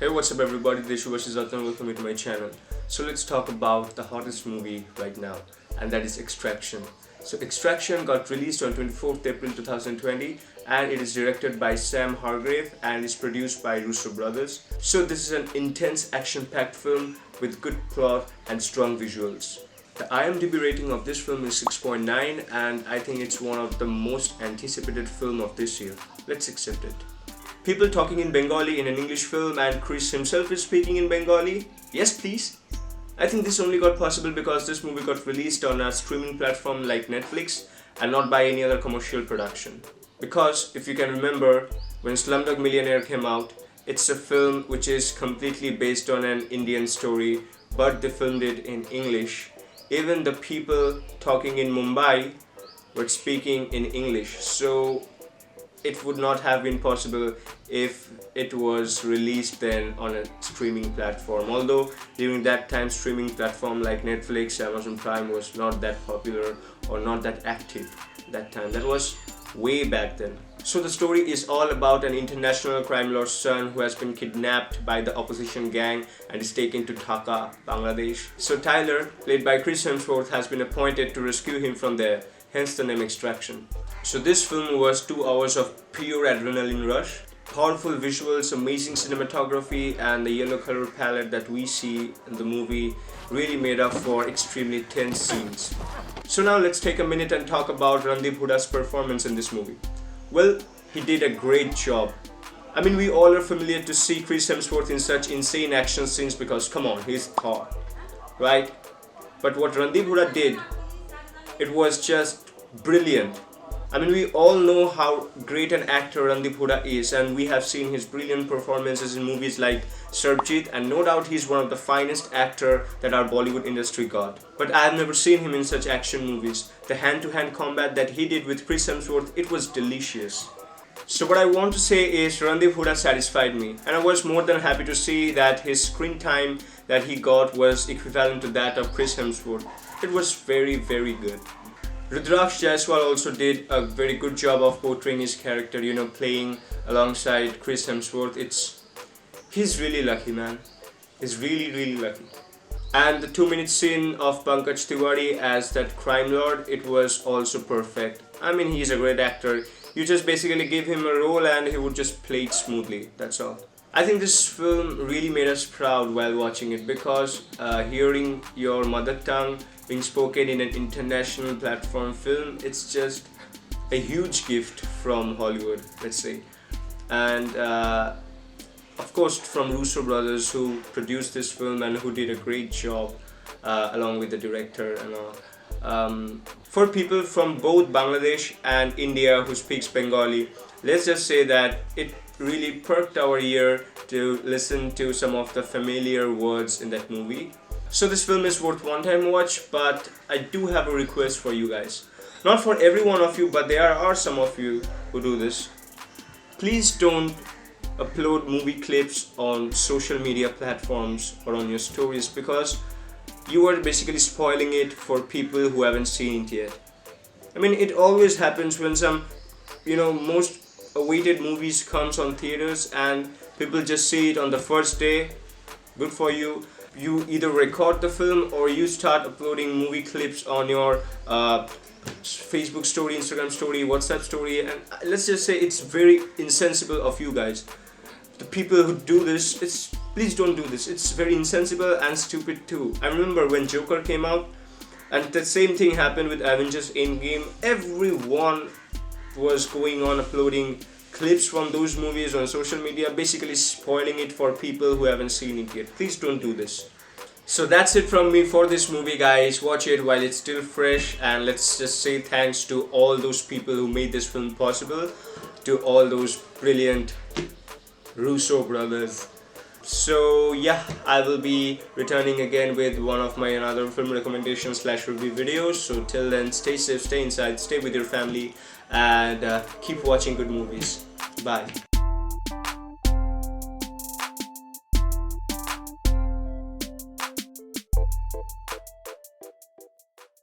Hey, what's up everybody, this is Shubhash Zatan and welcome to my channel. So let's talk about the hottest movie right now, and that is Extraction. So Extraction got released on 24th April 2020 and it is directed by Sam Hargrave and is produced by Russo Brothers. So this is an intense action-packed film with good plot and strong visuals. The IMDb rating of this film is 6.9 and I think it's one of the most anticipated film of this year. Let's accept it. People talking in Bengali in an English film and Chris himself is speaking in Bengali? Yes please. I think this only got possible because this movie got released on a streaming platform like Netflix and not by any other commercial production. Because if you can remember, when Slumdog Millionaire came out, it's a film which is completely based on an Indian story, but they filmed it in English. Even the people talking in Mumbai were speaking in English, so it would not have been possible if it was released then on a streaming platform. Although during that time streaming platform like Netflix, Amazon Prime was not that popular or not that active that time. That was way back then. So the story is all about an international crime lord's son who has been kidnapped by the opposition gang and is taken to Dhaka, Bangladesh. So Tyler, played by Chris Hemsworth, has been appointed to rescue him from there, hence the name Extraction. So this film was 2 hours of pure adrenaline rush, powerful visuals, amazing cinematography, and the yellow color palette that we see in the movie really made up for extremely tense scenes. So now let's take a minute and talk about Randeep Huda's performance in this movie. Well, he did a great job. I mean, we all are familiar to see Chris Hemsworth in such insane action scenes because come on, he's Thor, right? But what Randeep Huda did, it was just brilliant. I mean, we all know how great an actor Randeep Huda is, and we have seen his brilliant performances in movies like Sarabjit, and no doubt he's one of the finest actor that our Bollywood industry got. But I have never seen him in such action movies. The hand-to-hand combat that he did with Chris Hemsworth, it was delicious. So what I want to say is Randeep Huda satisfied me, and I was more than happy to see that his screen time that he got was equivalent to that of Chris Hemsworth. It was very good. Rudraksh Jaiswal also did a very good job of portraying his character, playing alongside Chris Hemsworth. He's really lucky, man. He's really lucky. And the 2-minute scene of Pankaj Tiwari as that crime lord, it was also perfect. I mean, he's a great actor. You just basically give him a role and he would just play it smoothly, that's all. I think this film really made us proud while watching it because hearing your mother tongue being spoken in an international platform film, it's just a huge gift from Hollywood, let's say. And of course from Russo Brothers, who produced this film and who did a great job along with the director and all. For people from both Bangladesh and India who speaks Bengali, let's just say that it really perked our ear to listen to some of the familiar words in that movie. So this film is worth one-time watch, but I do have a request for you guys. Not for every one of you, but there are some of you who do this. Please don't upload movie clips on social media platforms or on your stories because you are basically spoiling it for people who haven't seen it yet. I mean, it always happens when some, most awaited movies comes on theaters and people just see it on the first day. Good for you. You either record the film or you start uploading movie clips on your Facebook story, Instagram story, WhatsApp story, and let's just say it's very insensible of you guys. The people who do this, please don't do this. It's very insensible and stupid too. I remember when Joker came out and the same thing happened with Avengers Endgame. Everyone was going on uploading clips from those movies on social media, basically spoiling it for people who haven't seen it yet. Please don't do this. So that's it from me for this movie, guys. Watch it while it's still fresh, and let's just say thanks to all those people who made this film possible, to all those brilliant Russo brothers. So yeah, I will be returning again with one of my another film recommendation / review videos. So till then, stay safe, stay inside, stay with your family, and keep watching good movies. Bye.